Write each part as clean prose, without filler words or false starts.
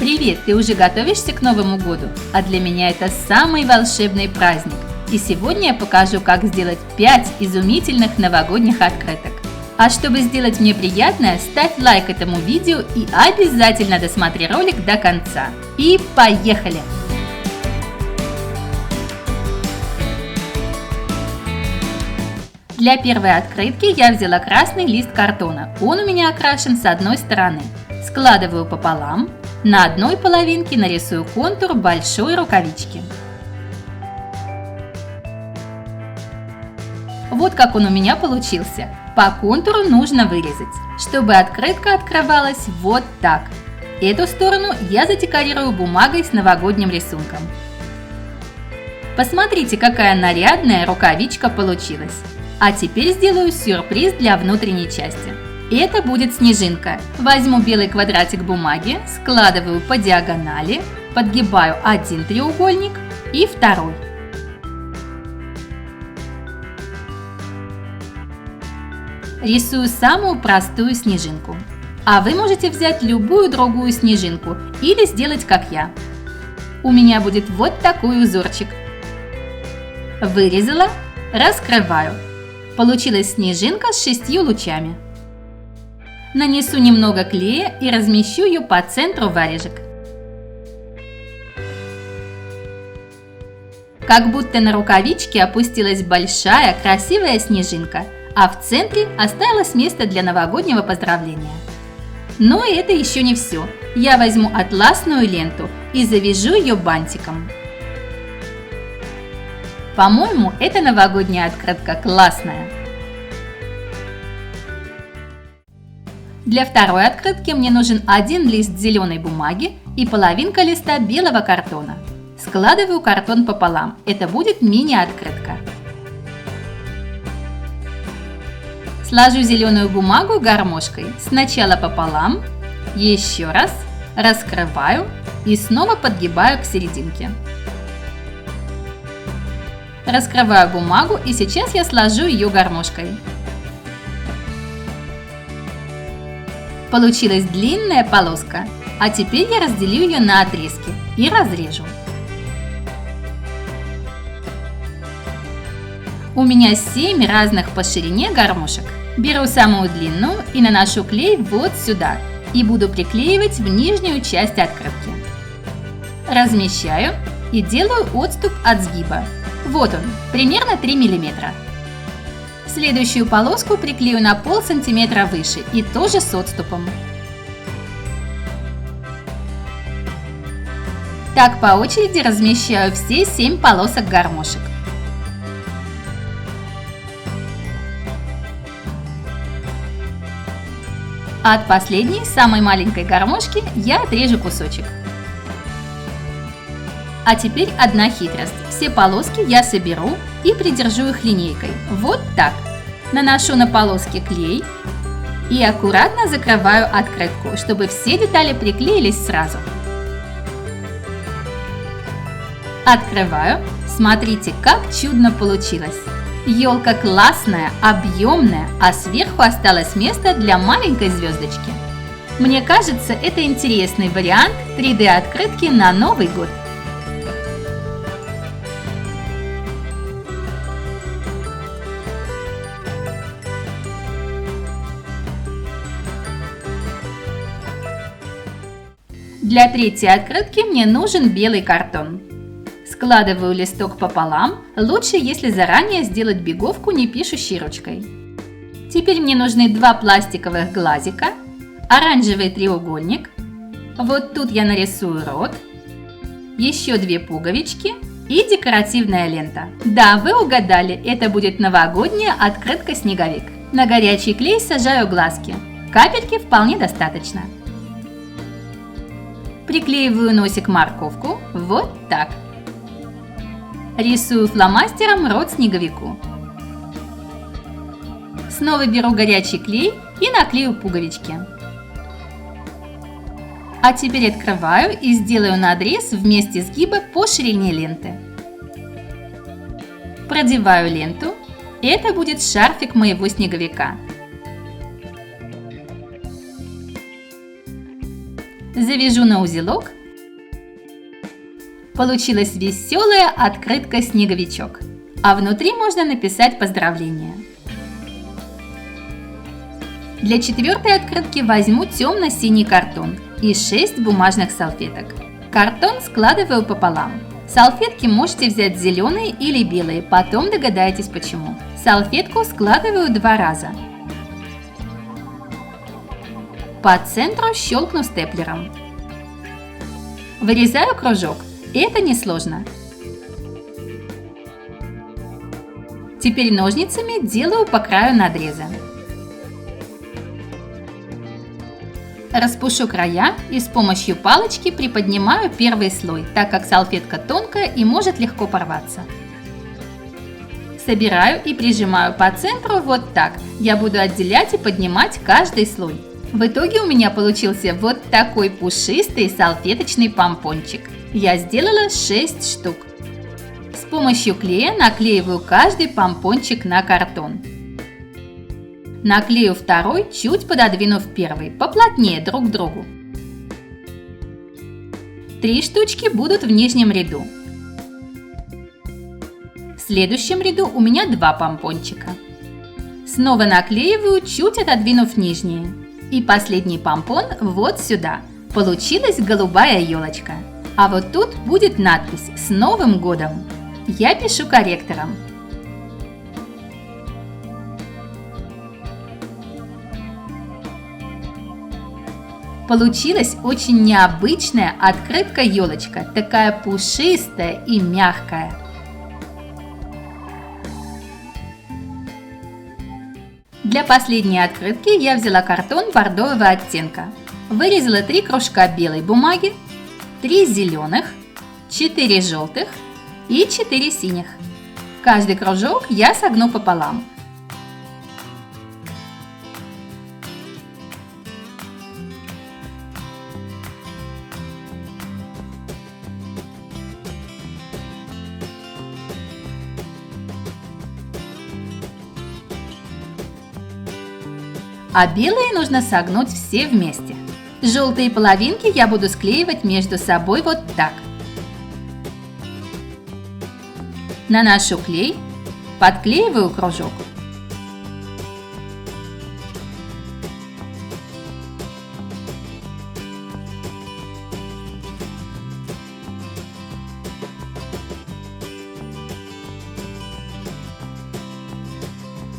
Привет! Ты уже готовишься к Новому году? А для меня это самый волшебный праздник. И сегодня я покажу, как сделать 5 изумительных новогодних открыток. А чтобы сделать мне приятное, ставь лайк этому видео и обязательно досмотри ролик до конца. И поехали! Для первой открытки я взяла красный лист картона. Он у меня окрашен с одной стороны. Складываю пополам. На одной половинке нарисую контур большой рукавички. Вот как он у меня получился. По контуру нужно вырезать, чтобы открытка открывалась вот так. Эту сторону я задекорирую бумагой с новогодним рисунком. Посмотрите, какая нарядная рукавичка получилась. А теперь сделаю сюрприз для внутренней части. Это будет снежинка. Возьму белый квадратик бумаги, складываю по диагонали, подгибаю один треугольник и второй. Рисую самую простую снежинку. А вы можете взять любую другую снежинку или сделать как я. У меня будет вот такой узорчик. Вырезала, раскрываю. Получилась снежинка с 6 лучами. Нанесу немного клея и размещу ее по центру варежек. Как будто на рукавичке опустилась большая красивая снежинка, а в центре осталось место для новогоднего поздравления. Но это еще не все. Я возьму атласную ленту и завяжу ее бантиком. По-моему, эта новогодняя открытка классная. Для второй открытки мне нужен один лист зеленой бумаги и половинка листа белого картона. Складываю картон пополам. Это будет мини-открытка. Сложу зеленую бумагу гармошкой. Сначала пополам, еще раз, раскрываю и снова подгибаю к серединке. Раскрываю бумагу и сейчас я сложу ее гармошкой. Получилась длинная полоска, а теперь я разделю ее на отрезки и разрежу. У меня 7 разных по ширине гармошек. Беру самую длинную и наношу клей вот сюда и буду приклеивать в нижнюю часть открытки. Размещаю и делаю отступ от сгиба. Вот он, примерно 3 мм. Следующую полоску приклею на полсантиметра выше и тоже с отступом. Так по очереди размещаю все 7 полосок гармошек. От последней, самой маленькой гармошки я отрежу кусочек. А теперь одна хитрость. Все полоски я соберу и придержу их линейкой. Вот так. Наношу на полоски клей и аккуратно закрываю открытку, чтобы все детали приклеились сразу. Открываю. Смотрите, как чудно получилось. Елка классная, объемная, а сверху осталось место для маленькой звездочки. Мне кажется, это интересный вариант 3D открытки на Новый год. Для третьей открытки мне нужен белый картон. Складываю листок пополам, лучше, если заранее сделать беговку не пишущей ручкой. Теперь мне нужны 2 пластиковых глазика, оранжевый треугольник, вот тут я нарисую рот, еще 2 пуговички и декоративная лента. Да, вы угадали, это будет новогодняя открытка-снеговик. На горячий клей сажаю глазки, капельки вполне достаточно. Приклеиваю носик-морковку, вот так. Рисую фломастером рот снеговику. Снова беру горячий клей и наклею пуговички. А теперь открываю и сделаю надрез в месте сгиба по ширине ленты. Продеваю ленту. Это будет шарфик моего снеговика. Завяжу на узелок. Получилась веселая открытка-снеговичок. А внутри можно написать поздравления. Для четвертой открытки возьму темно-синий картон и 6 бумажных салфеток. Картон складываю пополам. Салфетки можете взять зеленые или белые, потом догадаетесь почему. Салфетку складываю 2 раза. По центру щелкну степлером. Вырезаю кружок. Это несложно. Теперь ножницами делаю по краю надреза. Распушу края и с помощью палочки приподнимаю первый слой, так как салфетка тонкая и может легко порваться. Собираю и прижимаю по центру вот так. Я буду отделять и поднимать каждый слой. В итоге у меня получился вот такой пушистый салфеточный помпончик. Я сделала 6 штук. С помощью клея наклеиваю каждый помпончик на картон. Наклею второй, чуть пододвинув первый, поплотнее друг к другу. 3 штучки будут в нижнем ряду. В следующем ряду у меня 2 помпончика. Снова наклеиваю, чуть отодвинув нижние. И последний помпон вот сюда. Получилась голубая елочка. А вот тут будет надпись «С Новым годом». Я пишу корректором. Получилась очень необычная открытка-елочка, такая пушистая и мягкая. Для последней открытки я взяла картон бордового оттенка. Вырезала 3 кружка белой бумаги, 3 зеленых, 4 желтых и 4 синих. Каждый кружок я согну пополам. А белые нужно согнуть все вместе. Желтые половинки я буду склеивать между собой вот так. Наношу клей, подклеиваю кружок.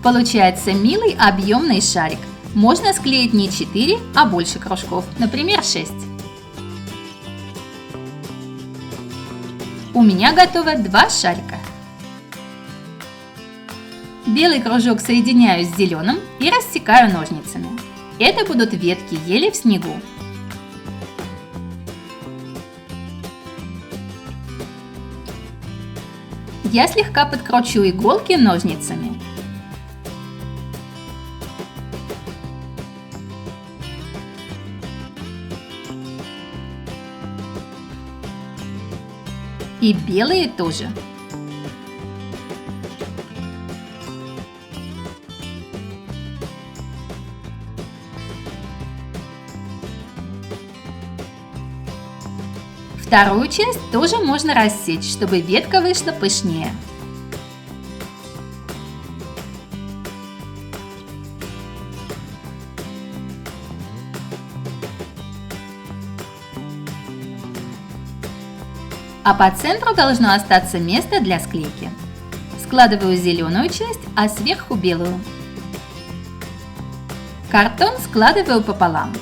Получается милый объемный шарик. Можно склеить не 4, а больше кружков, например 6. У меня готово 2 шарика. Белый кружок соединяю с зеленым и рассекаю ножницами. Это будут ветки ели в снегу. Я слегка подкручу иголки ножницами. И белые тоже. Вторую часть тоже можно рассечь, чтобы ветка вышла пышнее. А по центру должно остаться место для склейки. Складываю зеленую часть, а сверху белую. Картон складываю пополам.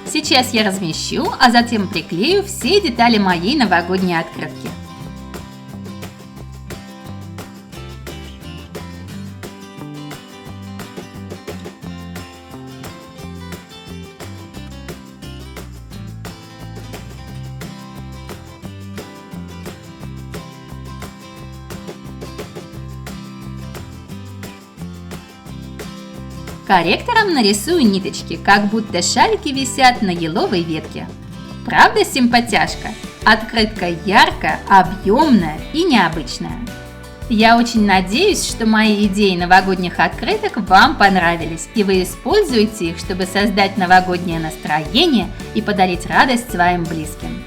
Сейчас я размещу, а затем приклею все детали моей новогодней открытки. Корректором нарисую ниточки, как будто шарики висят на еловой ветке. Правда симпатяшка? Открытка яркая, объемная и необычная. Я очень надеюсь, что мои идеи новогодних открыток вам понравились, и вы используете их, чтобы создать новогоднее настроение и подарить радость своим близким.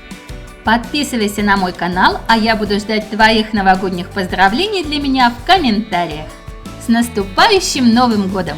Подписывайся на мой канал, а я буду ждать твоих новогодних поздравлений для меня в комментариях. С наступающим Новым годом!